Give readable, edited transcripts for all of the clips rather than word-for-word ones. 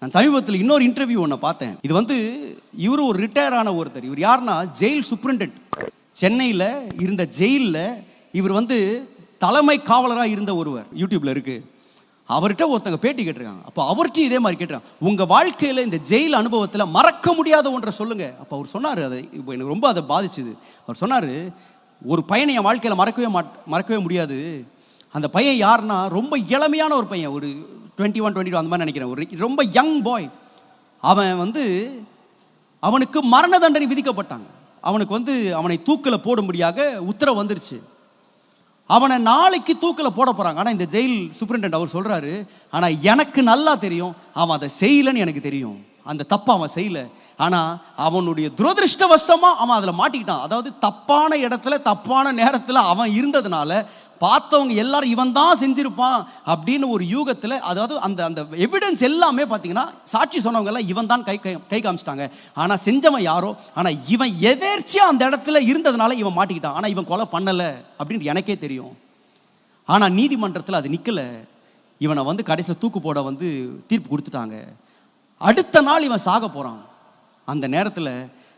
நான் சமீபத்தில் இன்னொரு இன்டர்வியூ ஒன்று பார்த்தேன். இது இவர் ஒரு ரிட்டையர் ஆன ஒருத்தர். இவர் யாருன்னா ஜெயில் சூப்பரிண்டென்ட். சென்னையில் இருந்த ஜெயிலில் இவர் தலைமை காவலராக இருந்த ஒருவர். யூடியூப்ல இருக்கு. அவர்கிட்ட ஒருத்தங்க பேட்டி கேட்டிருக்காங்க. அப்போ அவர்கிட்ட இதே மாதிரி கேட்டிருக்காங்க, உங்கள் வாழ்க்கையில் இந்த ஜெயில் அனுபவத்தில் மறக்க முடியாத ஒன்றை சொல்லுங்க. அப்போ அவர் சொன்னார், அதை இப்போ எனக்கு ரொம்ப அதை பாதிச்சுது. அவர் சொன்னார், ஒரு பையனை என் வாழ்க்கையில் மறக்கவே முடியாது. அந்த பையன் யாருன்னா ரொம்ப இளமையான ஒரு பையன், ஒரு 21, 22 அந்த மாதிரி நினைக்கிறேன். ஒரு ரொம்ப யங் பாய். அவன் அவனுக்கு மரண தண்டனை விதிக்கப்பட்டாங்க. அவனுக்கு அவனை தூக்கில் போடும்படியாக உத்தரவு வந்துருச்சு. அவனை நாளைக்கு தூக்கில் போட போகிறாங்க. ஆனால் இந்த ஜெயில் சூப்பரிண்டென்ட் அவர் சொல்கிறாரு, ஆனால் எனக்கு நல்லா தெரியும் அவன் அதை செய்யலைன்னு எனக்கு தெரியும். அந்த தப்பை அவன் செய்யலை. ஆனால் அவனுடைய துரதிருஷ்டவசமாக அவன் அதில் மாட்டிக்கிட்டான். அதாவது தப்பான இடத்துல தப்பான நேரத்தில் அவன் இருந்ததுனால பார்த்தவங்க எல்லாரும் இவன் தான் செஞ்சிருப்பான் அப்படின்னு ஒரு யூகத்தில், அதாவது அந்த அந்த எவிடன்ஸ் எல்லாமே பார்த்தீங்கன்னா சாட்சி சொன்னவங்க எல்லாம் இவன் தான் கை காமிச்சிட்டாங்க. ஆனால் செஞ்சவன் யாரோ, ஆனால் இவன் எதேர்ச்சியாக அந்த இடத்துல இருந்ததுனால இவன் மாட்டிக்கிட்டான். ஆனால் இவன் கொலை பண்ணலை அப்படின்னு எனக்கே தெரியும். ஆனால் நீதிமன்றத்தில் அது நிற்கலை. இவனை கடைசியில் தூக்கு போட தீர்ப்பு கொடுத்துட்டாங்க. அடுத்த நாள் இவன் சாக போகிறான். அந்த நேரத்தில்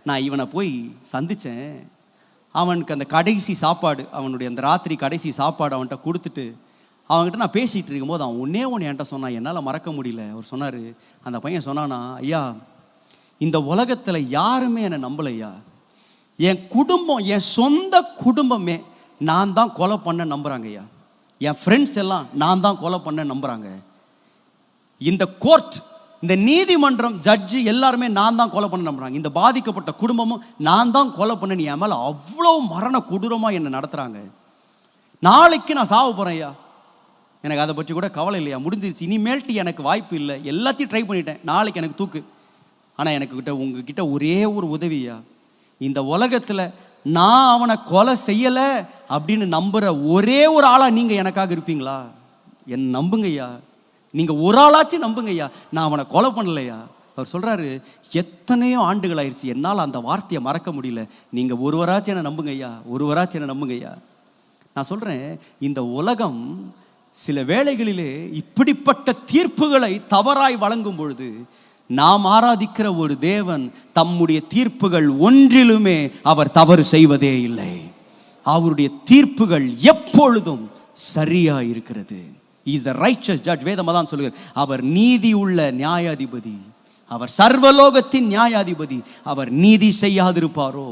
நான் இவனை போய் சந்தித்தேன். அவனுக்கு அந்த கடைசி சாப்பாடு, அவனுடைய அந்த ராத்திரி கடைசி சாப்பாடு அவன்கிட்ட கொடுத்துட்டு அவன்கிட்ட நான் பேசிகிட்டு இருக்கும்போது அவன் ஒன்றே என்கிட்ட சொன்னான், என்னால் மறக்க முடியல. அவர் சொன்னார், அந்த பையன் சொன்னானா, ஐயா இந்த உலகத்தில் யாருமே என்னை நம்பலையா. என் குடும்பம், என் சொந்த குடும்பமே நான் தான் கொலை பண்ண நம்புகிறாங்க ஐயா. என் ஃப்ரெண்ட்ஸ் எல்லாம் நான் தான் கொலை பண்ண நம்புகிறாங்க. இந்த கோர்ட், இந்த நீதிமன்றம், ஜட்ஜு எல்லாருமே நான் தான் கொலை பண்ண நம்புறாங்க. இந்த பாதிக்கப்பட்ட குடும்பமும் நான் தான் கொலை பண்ண, என் மேலே அவ்வளோ மரண கொடூரமாக என்னை நடத்துகிறாங்க. நாளைக்கு நான் சாவ போகிறேன் ஐயா, எனக்கு அதை பற்றி கூட கவலை இல்லையா, முடிஞ்சிருச்சு, இனிமேல்ட்டு எனக்கு வாய்ப்பு இல்லை, எல்லாத்தையும் ட்ரை பண்ணிட்டேன், நாளைக்கு எனக்கு தூக்கு. ஆனால் உங்ககிட்ட ஒரே ஒரு உதவியா, இந்த உலகத்தில் நான் அவனை கொலை செய்யலை அப்படின்னு நம்புகிற ஒரே ஒரு ஆளாக நீங்கள் எனக்காக இருப்பீங்களா? என் நம்புங்கய்யா, நீங்கள் ஒரு ஆளாச்சும் நம்புங்கய்யா, நான் அவனை கொலை பண்ணலையா. அவர் சொல்கிறாரு, எத்தனையோ ஆண்டுகள் ஆயிடுச்சு, என்னால் அந்த வார்த்தையை மறக்க முடியல, நீங்கள் ஒருவராச்சும் என்னை நம்புங்கய்யா, ஒருவராச்சும் என்னை நம்புங்கய்யா. நான் சொல்கிறேன், இந்த உலகம் சில வேளைகளிலே இப்படிப்பட்ட தீர்ப்புகளை தவறாய் வழங்கும் பொழுது நாம் ஆராதிக்கிற ஒரு தேவன் தம்முடைய தீர்ப்புகள் ஒன்றிலுமே அவர் தவறு செய்வதே இல்லை. அவருடைய தீர்ப்புகள் எப்பொழுதும் சரியா இருக்கிறது. He is the righteous judge. வேதம் தான் சொல்லுகிறது, அவர் நீதி உள்ள நியாயாதிபதி, அவர் சர்வலோகத்தின் நியாயாதிபதி, அவர் நீதி செய்யாதிருப்பாரோ?